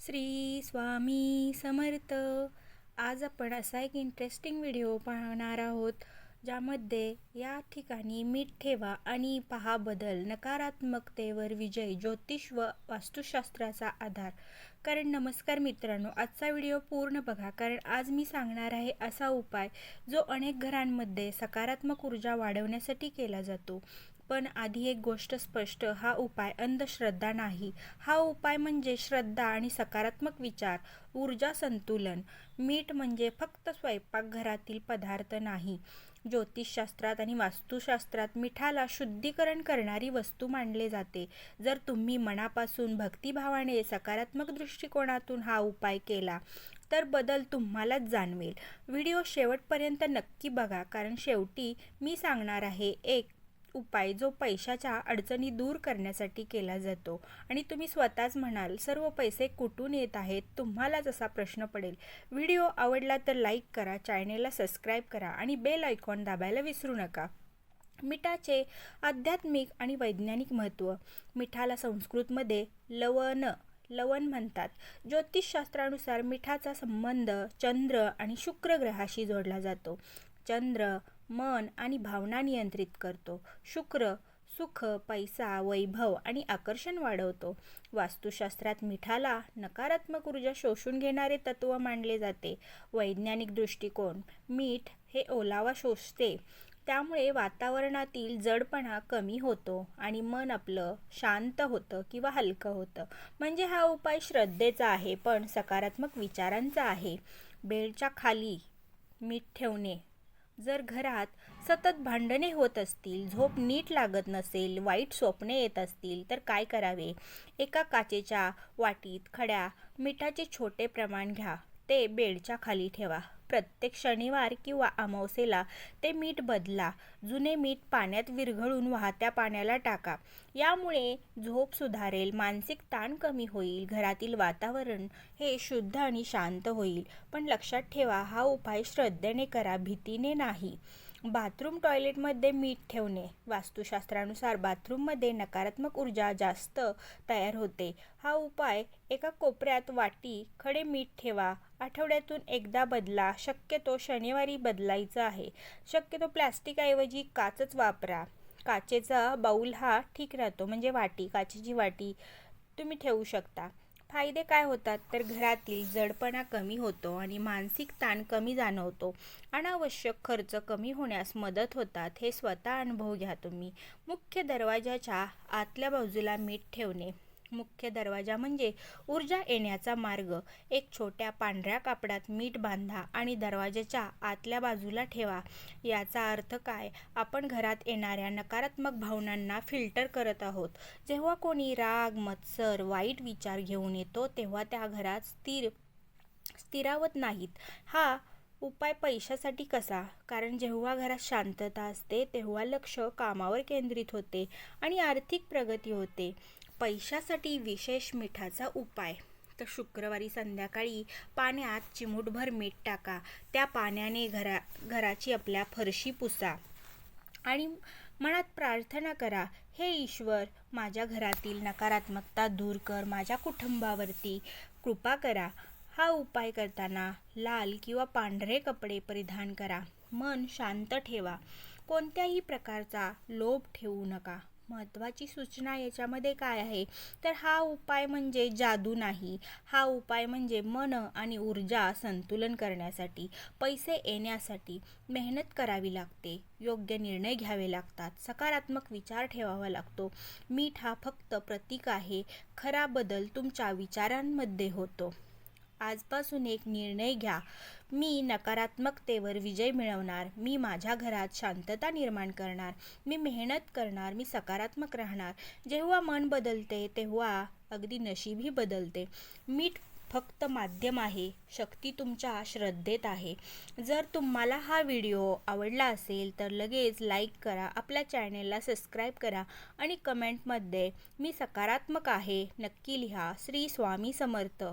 श्री स्वामी समर्थ. आज आपण असा एक इंटरेस्टिंग व्हिडिओ पाहणार आहोत ज्यामध्ये या ठिकाणी मीठ ठेवा आणि पहा बदल, नकारात्मकतेवर विजय, ज्योतिष व वास्तुशास्त्राचा आधार. कारण नमस्कार मित्रांनो, आजचा व्हिडिओ पूर्ण बघा, कारण आज मी सांगणार आहे असा उपाय जो अनेक घरांमध्ये सकारात्मक ऊर्जा वाढवण्यासाठी केला जातो. पण आधी एक गोष्ट स्पष्ट, हा उपाय अंधश्रद्धा नाही. हा उपाय म्हणजे श्रद्धा आणि सकारात्मक विचार, ऊर्जा संतुलन. मीठ म्हणजे फक्त स्वयंपाकघरातील पदार्थ नाही. ज्योतिषशास्त्रात आणि वास्तुशास्त्रात मिठाला शुद्धीकरण करणारी वस्तू मानले जाते. जर तुम्ही मनापासून भक्तिभावाने सकारात्मक दृष्टिकोनातून हा उपाय केला तर बदल तुम्हालाच जाणवेल. व्हिडिओ शेवटपर्यंत नक्की बघा, कारण शेवटी मी सांगणार आहे एक उपाय जो पैशाच्या अडचणी दूर करण्यासाठी केला जातो. आणि तुम्ही स्वतःच म्हणाल, सर्व पैसे कुठून येत आहेत? तुम्हालाच असा प्रश्न पडेल. व्हिडिओ आवडला तर लाईक करा, चॅनेलला सबस्क्राईब करा आणि बेल आयकॉन दाबायला विसरू नका. मिठाचे आध्यात्मिक आणि वैज्ञानिक महत्त्व. मिठाला संस्कृतमध्ये लवण म्हणतात. ज्योतिषशास्त्रानुसार मिठाचा संबंध चंद्र आणि शुक्र ग्रहाशी जोडला जातो. चंद्र मन आणि भावना नियंत्रित करतो. शुक्र सुख, पैसा, वैभव आणि आकर्षण वाढवतो. वास्तुशास्त्रात मिठाला नकारात्मक ऊर्जा शोषून घेणारे तत्व मानले जाते. वैज्ञानिक दृष्टिकोन. मीठ हे ओलावा शोषते, त्यामुळे वातावरणातील जडपणा कमी होतो आणि मन आपलं शांत होतं किंवा हलकं होतं. म्हणजे हा उपाय श्रद्धेचा आहे, पण सकारात्मक विचारांचा आहे. बेडच्या खाली मीठ ठेवणे. जर घरात सतत भांडणे होत असतील, झोप नीट लागत नसेल, वाईट स्वप्ने येत असतील तर काय करावे? एका काचेच्या वाटीत खड्या मिठाचे छोटे प्रमाण घ्या. ते बेडच्या खाली ठेवा. प्रत्येक शनिवार किंवा अमावस्येला ते मीठ बदला. जुने मीठ पाण्यात विरघळून वाहत्या पाण्याला टाका. यामुळे झोप सुधारेल, मानसिक ताण कमी होईल, घरातील वातावरण हे शुद्ध आणि शांत होईल. पण लक्षात ठेवा, हा उपाय श्रद्धेने करा, भीतीने नाही. बाथरूम टॉयलेटमध्ये मीठ ठेवणे. वास्तुशास्त्रानुसार बाथरूममध्ये नकारात्मक ऊर्जा जास्त तयार होते. हा उपाय एका कोपऱ्यात वाटी खडे मीठ ठेवा. आठवड्यातून एकदा बदला. शक्यतो शनिवारी बदलायचं आहे. शक्यतो प्लॅस्टिकऐवजी काचच वापरा. काचेचा बाऊल हा ठीक राहतो, म्हणजे वाटी, काचेची वाटी तुम्ही ठेवू शकता. फायदे काय होतात तर घरातील जडपणा कमी होतो आणि मानसिक ताण कमी जाणवतो. अनावश्यक खर्च कमी होण्यास मदत होतात. हे स्वतः अनुभव घ्या तुम्ही. मुख्य दरवाजाच्या आतल्या बाजूला मीठ ठेवणे. मुख्य दरवाजा म्हणजे ऊर्जा येण्याचा मार्ग. एक छोट्या पांढऱ्या कापडात मीठ बांधा आणि दरवाजाच्या आतल्या बाजूला ठेवा. याचा अर्थ काय? आपण घरात येणाऱ्या नकारात्मक भावनांना फिल्टर करत आहोत. जेव्हा कोणी राग, मत्सर, वाईट विचार घेऊन येतो तेव्हा त्या घरात स्थिरावत नाहीत. हा उपाय पैशासाठी कसा? कारण जेव्हा घरात शांतता असते तेव्हा लक्ष कामावर केंद्रित होते आणि आर्थिक प्रगती होते. पैशासाठी विशेष मिठाचा उपाय. तर शुक्रवारी संध्याकाळी पाण्यात चिमूटभर मीठ टाका. त्या पाण्याने घराची आपल्या फरशी पुसा आणि मनात प्रार्थना करा, हे ईश्वर, माझ्या घरातील नकारात्मकता दूर कर, माझ्या कुटुंबावरती कृपा करा. हा उपाय करताना लाल किंवा पांढरे कपडे परिधान करा. मन शांत ठेवा. कोणत्याही प्रकारचा लोभ ठेवू नका. महत्त्वाची सूचना याच्यामध्ये काय आहे तर हा उपाय म्हणजे जादू नाही. हा उपाय म्हणजे मन आणि ऊर्जा संतुलन करण्यासाठी, पैसे येण्यासाठी मेहनत करावी लागते, योग्य निर्णय घ्यावे लागतात, सकारात्मक विचार ठेवावा लागतो. मीठ हा फक्त प्रतीक आहे. खरा बदल तुमच्या विचारांमध्ये होतो. आजपासून एक निर्णय घ्या, मी नकारात्मकतेवर विजय मिळवणार, मी माझ्या घरात शांतता निर्माण करणार, मी मेहनत करणार, मी सकारात्मक राहणार. जेव्हा मन बदलते तेव्हा अगदी नशीबही बदलते. मीठ फक्त माध्यम आहे, शक्ती तुमच्या श्रद्धेत आहे. जर तुम्हाला हा व्हिडिओ आवडला असेल तर लगेच लाईक करा, आपल्या चॅनेलला सबस्क्राईब करा आणि कमेंटमध्ये मी सकारात्मक आहे नक्की लिहा. श्री स्वामी समर्थ.